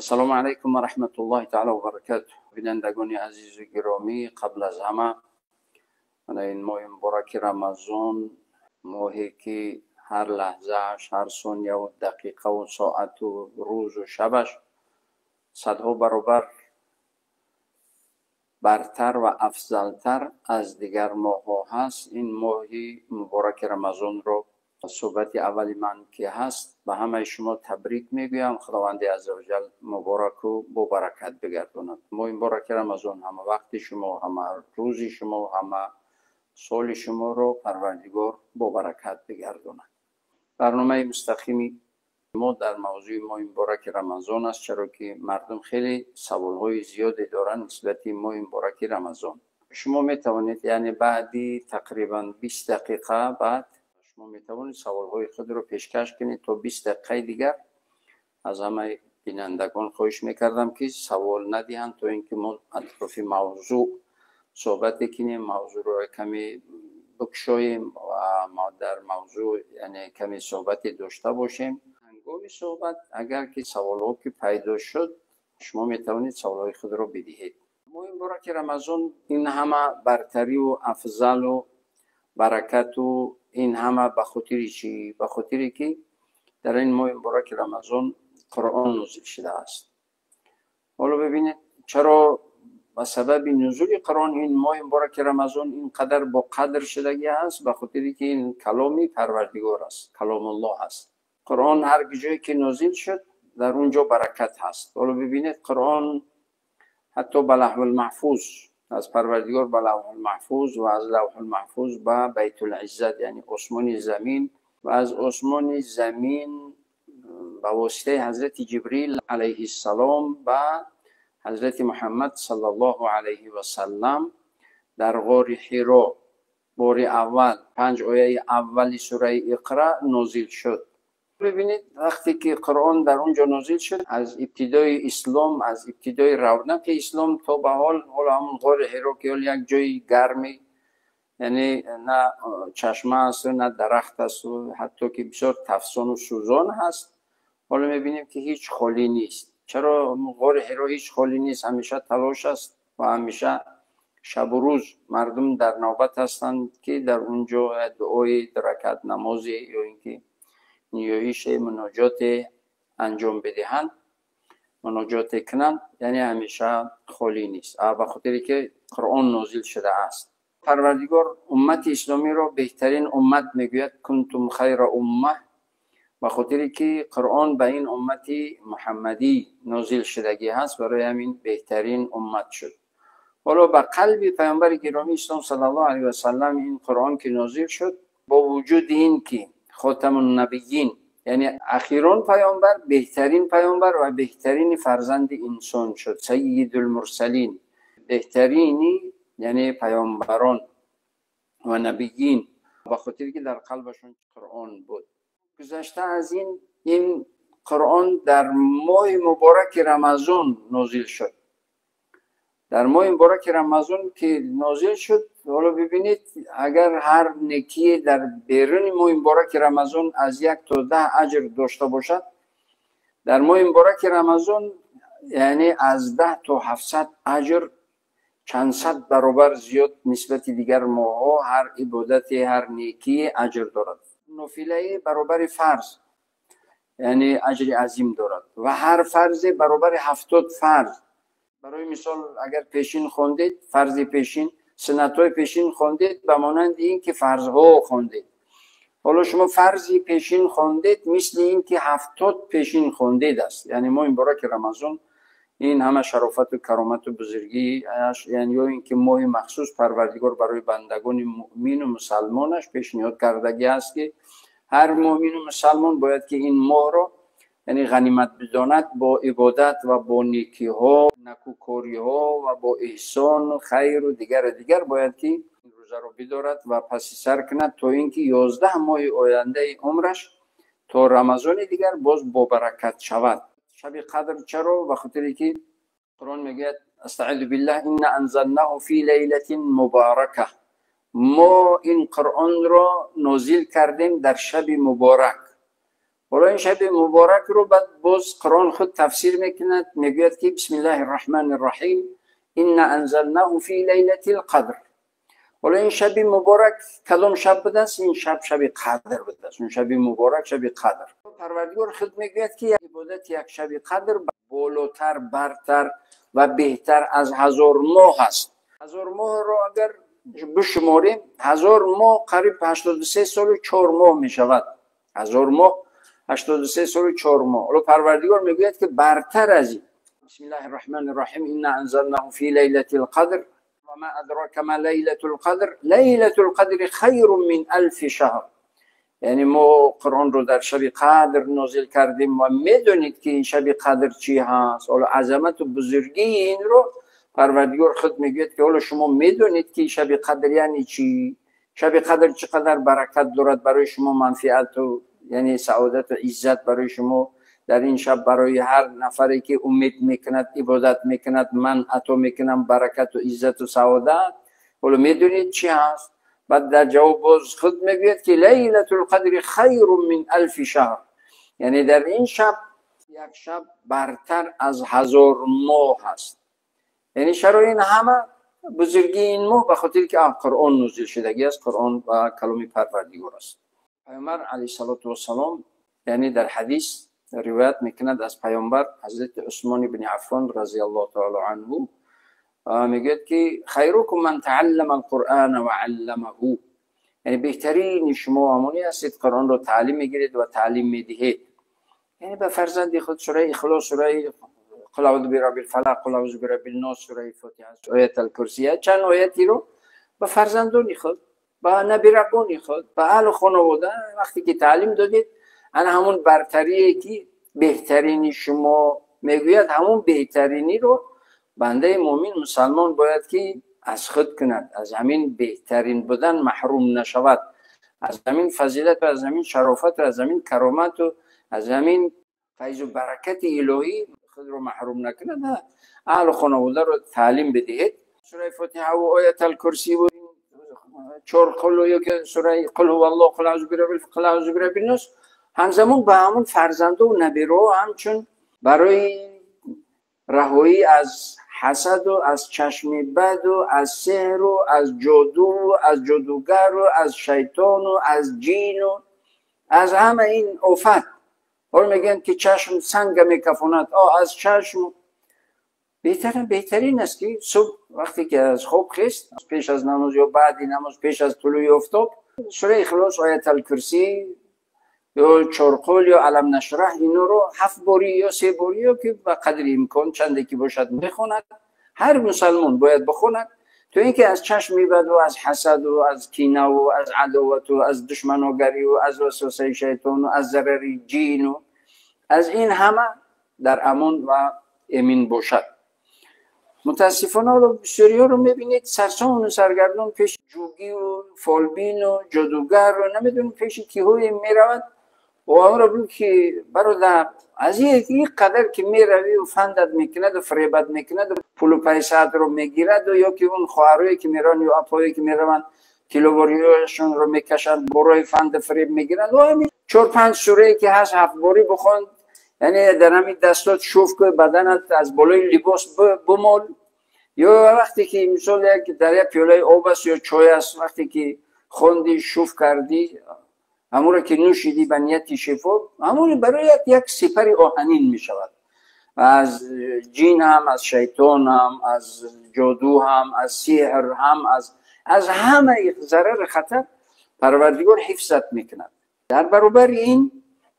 السلام علیکم و رحمت الله تعالی و برکاته. بینندگان عزیز و گرامی، قبل از همه من این ماه مبارک رمضان، ماهی که هر لحظه هر ثانیه و دقیقه و ساعت و روز و شبش صدها برابر برتر و افضلتر از دیگر ماه ها هست. این ماهی مبارک رمضان رو صحبت اولی من که هست به همه شما تبریک میگویم. خداوند عزوجل مبارک و با برکت بگرداند. ماه مبارک رمضان همه وقت شما، همه روز شما، همه سال شما رو پروردگار با برکت بگرداند. برنامه مستقیمی ما در موضوع ماه مبارک رمضان است، چرا که مردم خیلی سوالهای زیادی دارن نسبت ماه مبارک رمضان. شما می توانید یعنی بعدی تقریبا 20 دقیقه بعد شما می توانید سوالهای خود رو پیشکش کنید تا 20 دقیقه دیگر. از همه بینندگان خواهش میکردم که سوال ندهند تا اینکه ما اطراف موضوع صحبت کنیم، موضوع رو کمی بکشاییم و ما در موضوع یعنی کمی صحبت داشته باشیم. هنگام صحبت اگر که سوالات که پیدا شد شما می توانید سوالات خود رو بدهید. ماه مبارک رمضان این همه برتری و افضل و برکت و این همه به خاطر چی؟ به خاطری که در این ماه مبارک رمضان قرآن نازل شده است. حالا ببینید چرا به سبب نزول قرآن این ماه مبارک رمضان اینقدر با قدر شدگی است. به خاطری که این کلامی پروردگار است، کلام الله است. قرآن هر جایی که نازل شد در اونجا برکت هست. حالا ببینید قرآن حتی به لوح المحفوظ، از پروردگار به لوح المحفوظ و از لوح المحفوظ به بیت العزت یعنی آسمان زمین و از آسمان زمین به واسطه حضرت جبریل علیه السلام و حضرت محمد صلی الله علیه و سلم در غار حرا بار اول 5 آیه اول سوره اقرا نازل شد. ببینید وقتی که قرآن در اونجا نازل شد، از ابتدای اسلام، از ابتدای رونق اسلام تا به حال همون غار حرا که یک جای گرمی، یعنی نه چشمه است نه درخت است و حتی که بسیار تفسان و سوزان هست. حالا میبینیم که هیچ خالی نیست. چرا غار حرا هیچ خالی نیست؟ همیشه تلاش است و همیشه شب و روز مردم در نوبت هستند که در اونجا دعای رکعت نمازی یا اینکه نیایش مناجات انجام بدهند، مناجات کنند، یعنی همیشه خالی نیست. به خاطری که قرآن نازل شده است. پروردگار امت اسلامی را بهترین امت میگوید کنتم خیر امه، به خاطری که قرآن به این امت محمدی نازل شدگی هست، برای همین بهترین امت شد. حالا به قلب پیامبر گرامی اسلام صلی الله علیه و سلم این قرآن که نازل شد، با وجود این که خاتم النبیین یعنی اخیران پیامبر، بهترین پیامبر و بهترین فرزند انسان شد، سید المرسلین، بهترینی یعنی پیامبران و نبیین، به خاطر که در قلبشون قرآن بود. گذشته از این قرآن در ماه مبارک رمضان نازل شد. در ماه مبارک رمضان که نازل شد، حالا ببینید اگر هر نیکی در بیرون ماه مبارک رمضان از 1 تا 10 اجر داشته باشد، در ماه مبارک رمضان یعنی از 10 تا 700 اجر، چند صد برابر زیاد نسبت دیگر ماه ها هر عبادت هر نیکی اجر دارد. نافله برابر فرض یعنی اجر عظیم دارد و هر فرض برابر 70 فرض. برای مثال اگر پیشین خوندید، فرض پیشین، سنت های پیشین خوندید به مانند این که فرض ها خوندید. حالا شما فرضی پیشین خوندید مثل این که 70 پیشین خوندید است. یعنی ما این مبارک رمضان این همه شرافت و کرامت و بزرگی یعنی این که ماه مخصوص پروردگار برای بندگان مؤمن و مسلمانش پیشنهاد کردگی است که هر مؤمن و مسلمان باید که این ماه را یعنی غنیمت بداند، با عبادت و با نیکی ها، نکوکاری ها و با احسان و خیر و دیگر باید که این روزه را بدارد و پس سر کند تا اینکه 11 ماه آینده عمرش تا رمضان دیگر باز با برکت شود. شب قدر چرا؟ به خاطری که قرآن میگه استعذ بالله ان انزلناه فی لیلة مبارکه، ما این قرآن را نازل کردیم در شب مبارک. حالا این شب مبارک رو بعد باز قرآن خود تفسیر میکند، میگوید که بسم الله الرحمن الرحیم انا انزلناه فی لیلة القدر. حالا این شب مبارک کدام شب بوده است؟ این شب شب قدر بوده است. اون شب مبارک شب قدر. پروردگار خود میگوید که عبادت یک شب قدر بالاتر، برتر و بهتر از 1000 ماه است. 1000 ماه رو اگر بشماریم، 1000 ماه قریب 83 سال و 4 ماه می شود. 1000 ماه 83 سال و 4 ماه. حالا پروردگار میگوید که برتر از این. بسم الله الرحمن الرحیم انا انزلناه فی لیلة القدر و ما ادراک ما لیلة القدر لیلة القدر خیر من 1000 شهر. یعنی ما قرآن رو در شب قدر نازل کردیم و میدونید که این شب قدر چی هست. حالا عظمت و بزرگی این رو پروردگار خود میگوید که حالا شما میدونید که شب قدر یعنی چی؟ شب قدر چقدر برکت دارد برای شما، منفعت و یعنی سعادت و عزت برای شما در این شب. برای هر نفری که امید میکند، عبادت میکند، من عطا میکنم برکت و عزت و سعادت. حالا میدونید چی هست؟ بعد در جواب باز خود میگوید که لیلة القدر خیر من 1000 شهر. یعنی در این شب یک شب برتر از 1000 ماه هست. یعنی شرای این همه بزرگی این ماه به خاطر که قرآن نازل شدگی است، قرآن و کلام پروردگار است. پیامبر علیه السلام یعنی در حدیث روایت میکند از پیامبر حضرت عثمان بن عفان رضی الله تعالی عنه، میگه که خیرکم من تعلم القرآن و علمه. یعنی بهترین شما همونی هستید قرآن رو تعلیم میگیرید و تعلیم میدهید. یعنی به فرزند خود سوره اخلاص، سوره قل اعوذ برب الفلق، قل اعوذ برب الناس، سوره فاتحه، آیت الکرسی، چند آیتی رو به فرزندان خود، به نبیرگان خود، به اهل خانواده وقتی که تعلیم دادید، انا همون برتریه که بهترین شما میگوید، همون بهترینی رو بنده مومن مسلمان باید که از خود کند، از همین بهترین بودن محروم نشود، از همین فضیلت و از همین شرافت و از همین کرامت و از همین فیض و برکت الهی خود رو محروم نکند. اهل خانواده رو تعلیم بدهید. سوره فاتحه و آیت الکرسی و 4 قل و یک سوره قل هو الله، قل اعوذ برب الفلق، قل اعوذ برب الناس، همزمان به همون فرزنده و نبیرو همچون برای رهایی از حسد و از چشم بد و از سحر و از جادو و از جادوگر و از شیطان و از جین و از همه این آفت. حالا میگن که چشم سنگ میکفاند. از چشم بهترین است که صبح وقتی که از خواب خیست، پیش از نماز یا بعد نماز، پیش از طلوع آفتاب، سوره اخلاص، آیت الکرسی یا 4 قل یا علم نشرح، اینو رو 7 باری یا 3 باری یا که به قدر امکان چندی که باشد بخوند. هر مسلمان باید بخوند تو اینکه از چشم بد و از حسد و از کینه و از عداوت و از دشمناگری و از وسوسه شیطان و از ضرر جین و از این همه در امان و امین باشد. متاسفانه رو بسیاری ها رو میبینید سرسان و سرگردان پیش جوگی و فالبین و جادوگر و نمیدونم پیش کیهوی میرود و اون رو بگو که برادر از این قدر که میروی و فندت میکند و فریبت میکند و پول و پیسات رو میگیرد و یا که اون خواهروی که میرن یا اپایی که میروند کیلوواریشون رو میکشند برای فند فریب میگیرند و همین 4-5 سوره که هست 7 باری بخوند. یعنی در همین دستات شوف که بدنت از بالای لباس بمال. یا وقتی که مثال در یک پیاله آب است یا چای است، وقتی که خوندی شوف کردی همون رو که نوشیدی به نیت شفا، همون برای یک سپر آهنین می شود. از جین هم، از شیطان هم، از جادو هم، از سحر هم، از همه ضرر خطر پروردگار حفظت میکند. در برابر این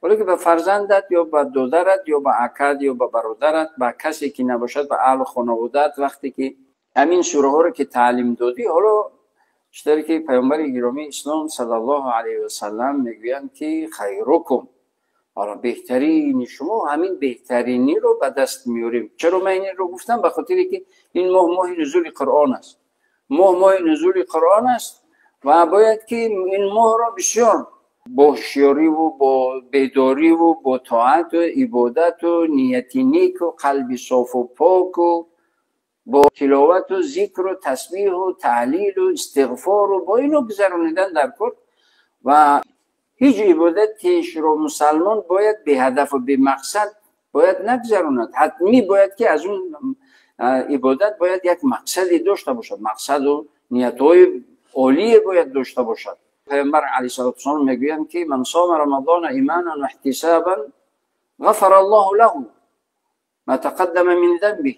ولی که به فرزندت یا به دادرت یا به عکد یا به برادرت، به کسی که نباشد به اهل خانوادت، وقتی که همین سوره ها رو که تعلیم دادی، حالا چطوری که پیامبر گرامی اسلام صلی الله علیه و سلم میگویند که خیرکم، حالا بهترین شما همین بهترینی رو به دست میاریم. چرا من این رو گفتم؟ به خاطر که این ماه نزول قرآن است. ماه نزول قرآن است و باید که این ماه را بسیار با هوشیاری و با بیداری و با طاعت و عبادت و نیت نیک و قلب صاف و پاک و با تلاوت و ذکر و تسبیح و تهلیل و استغفار و با اینو گذرانیدن در کار. و هیچ عبادتش رو مسلمان باید به هدف و به مقصد باید نگذراند. حتمی باید که از اون عبادت باید یک مقصدی داشته باشد، مقصد و نیت‌های عالی باید داشته باشد. پیامبر علیه السلام میگویند که من صام رمضان ایمانا و احتسابا غفر الله له ما تقدم من ذنبه.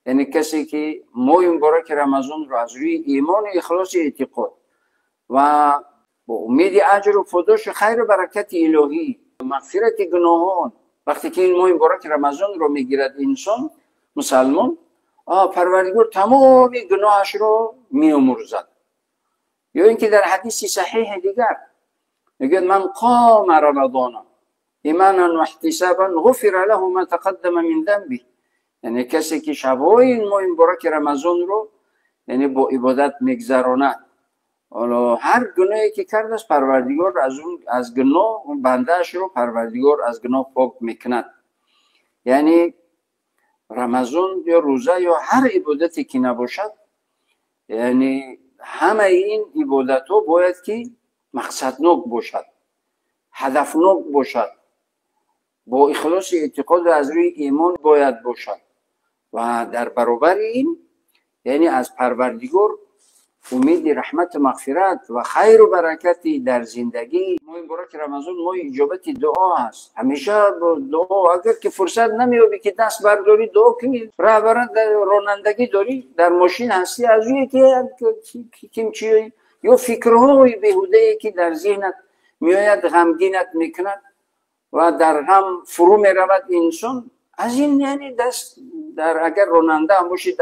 یعنی کسی که ماه مبارک رمضان را از روی ایمان و اخلاص اعتقاد و با امید اجر و پاداش خیر و برکت الهی مغفرت گناهان، وقتی که این ماه مبارک رمضان رو میگیرد انسان مسلمان، پروردگار تمام گناهش رو میامرزد. یا اینکه در حدیث صحیح دیگر میگه من قام رمضان ایمانا و احتسابا غفر له ما تقدم من ذنبه. یعنی کسی که شبهای این ماه مبارک رمضان رو یعنی با عبادت میگذراند، حالا هر گناهی که کرده است پروردگار از گناه اون بندهش رو پروردگار از گناه پاک میکند. یعنی رمضان یا روزه یا هر عبادتی که نباشد، یعنی همه این عبادت ها باید که مقصدناک باشد، هدفناک باشد، با اخلاص اعتقاد از روی ایمان باید باشد و در برابر این یعنی از پروردگار امید رحمت مغفرت و خیر و برکتی در زندگی. ماه مبارک رمضان ماه اجابت دعا است. همیشه دعا، اگر که فرصت نمیابی که دست برداری دعا کنی، رانندگی داری، در ماشین هستی، از روی که یا فکرهای بیهوده که در ذهنت میآید غمگینت میکند و در هم فرو میرود انسان، از این یعنی اگر راننده هم باشی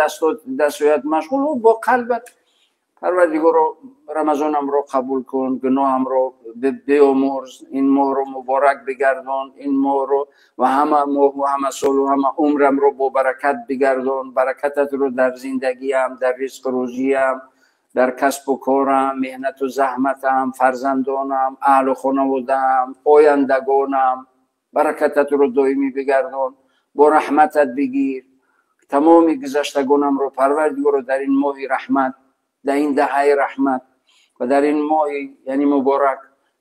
دستایت مشغول با قلبت پروردگار رمضانم رو قبول کن، گناهم رو بیامرز، این ماه رو مبارک بگردان، این ماه رو و همه ماه و همه سال و همه عمرم رو با برکت بگردان، برکتت رو در زندگیم، در رزق روزیم، در کسب و کارم، مهنت و زحمتم، فرزندانم، اهل و خانواده‌ام، آیندگانم، برکتت رو دائمی بگردان، با رحمتت بگیر. تمام گذشتگانم رو پروردگار رو در این ماه رحمت، در این دهه رحمت و در این ماه یعنی مبارک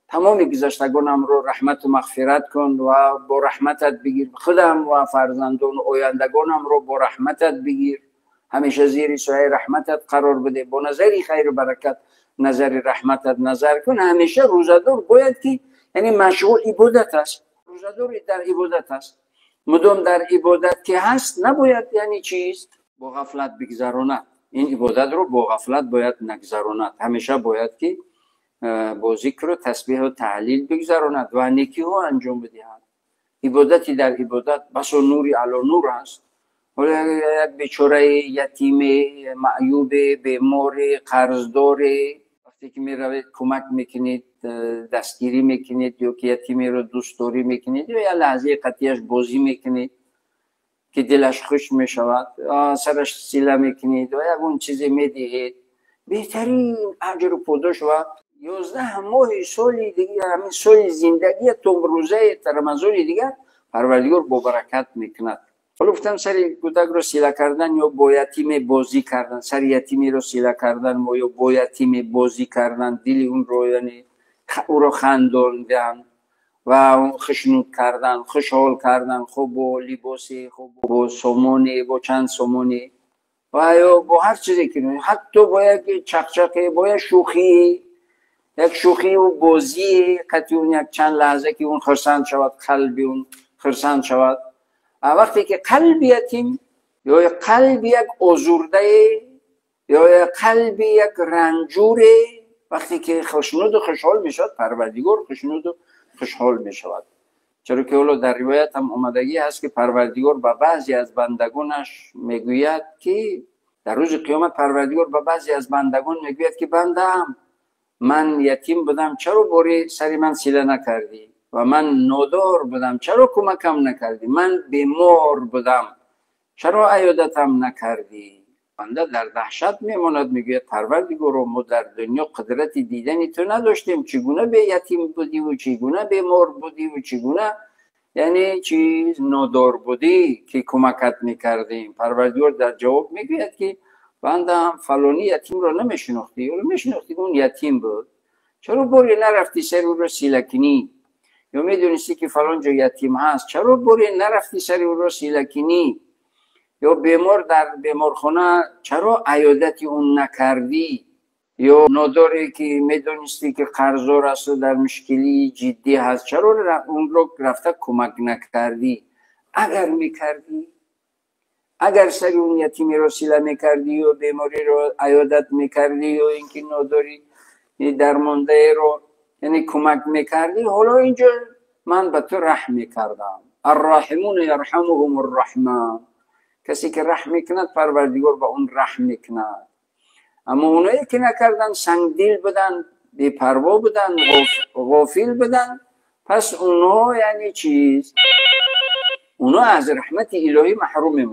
تمام گذشتگانم رو رحمت و مغفرت کن و با رحمتت بگیر. خودم و فرزندان و آیندگانم رو با رحمتت بگیر، همیشه زیر سایه رحمتت قرار بده، با نظری خیر و برکت نظر رحمتت نظر کن. همیشه روزدار باید که یعنی مشغول عبادت است، روزدار در عبادت است، مدام در عبادت که هست نباید یعنی چیز با غفلت بگذراند. این عبادت رو با غفلت باید نگذراند، همیشه باید که با ذکر و تسبیح و تعلیل بگذراند و نیکی ها انجام بدهد. عبادتی در عبادت بس و نوری علی نور است. حالا یک بیچاره یتیم معیوب بیمار قرضدار وقتی که می روید کمک میکنید، دستگیری میکنید، یا که یتیمی رو دوست داری میکنید، یا یه لحظه قطعیش بازی میکنید که دلش خوش می شود، سرش سیله میکنید و یک اون چیزی میدهید، بهترین اجر و پاداش و 11 ماه سال دیگه، همین سال زندگی تو روزه رمضان دیگه پروردگار با برکت میکند. حالا گفتم سر کودک رو سیله کردن یا با یتیم بازی کردن، سر یتیمی رو سیله کردن یا با یتیم بازی کردن، دل اون رو یعنی او رو خنداندن و خشنود کردن، خوشحال کردن، خوب با لباسی، خوب با سامانی، با چند سامانی و یا با هر چیزی که حتی با یک چقچقه، با یک شوخی و بازی قطعی اون یک چند لحظه که اون خرسند شود، قلبی اون خرسند شود. وقتی که قلب یتیم یا قلب یک آزرده یا قلب یک رنجوره وقتی که خشنود و خوشحال می شود، پروردگار خشنود و خوشحال می شود. چرا که اولو در روایت هم اومدگی هست که پروردگار به بعضی از بندگانش میگوید که در روز قیامت پروردگار به بعضی از بندگان میگوید که بندم من یتیم بودم چرا باری سری من سیله نکردی و من نادار بودم چرا کمکم نکردی، من بیمار بودم چرا عیادتم نکردی. بنده در دهشت میماند، میگه پروردگار ما در دنیا قدرت دیدنی تو نداشتیم، چگونه به یتیم بودی و چگونه بیمار بودی و چگونه یعنی چیز نادار بودی که کمکت میکردیم. پروردگار در جواب میگوید که بنده فلانی یتیم رو نمیشناختی، اون میشناختی اون یتیم بود، چرا بری نرفتی سر او رو سیله کنی؟ یا میدونستی که فلان جا یتیم هست، چرا بری نرفتی سر او رو سیله کنی؟ یا بیمار در بیمارخانه چرا عیادتی اون نکردی؟ یا ناداری که میدونستی که قرضدار است و در مشکلی جدی هست، چرا اون رو رفته کمک نکردی؟ اگر میکردی، اگر سر اون یتیمی رو سیله میکردی و بیماری رو عیادت میکردی و اینکه ناداری درمانده رو یعنی کمک میکردی، حالا اینجا من به تو رحم میکردم. الراحمون یرحمهم الرحمن، کسی که رحم میکند پروردگار به اون رحم میکند. اما اونایی که نکردن، سنگدل بدن، بی‌پروا بدن، غافل بدن، پس اونها یعنی چیز؟ اونها از رحمت الهی محروم میمونن.